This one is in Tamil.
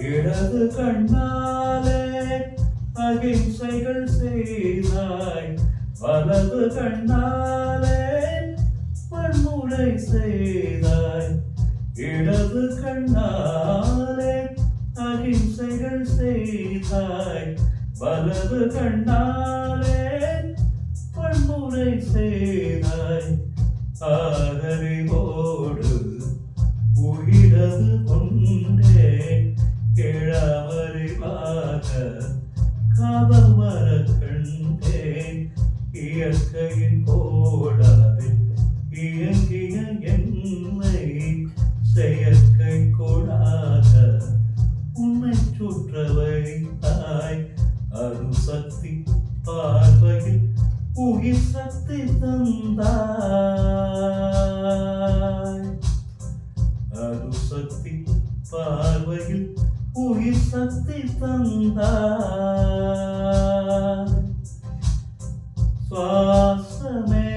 இடது கண்ணாலே அகிம்சைகள் செய்தாய், வலது கண்ணாலே வன்முறை செய்தாய். இடது கண்ணாலே அகிம்சைகள் செய்தாய், வலது கண்ணாலே வன்முறை செய்தாய். ஆதரிவோடு உயிரது கொண்டே கிழவரிவாக காவல் வர கண்டேன். இயற்கையின் கோடாய் இயங்கிய என்னை செயற்கை கோடாக உன்னை சுற்ற வைத்தாய். அருசக்தி பார்வையில் உயிர் சக்தி தந்தாய். அருசக்தி பார்வையில் உயிர் சக்தி தந்தாய். சுவாசமே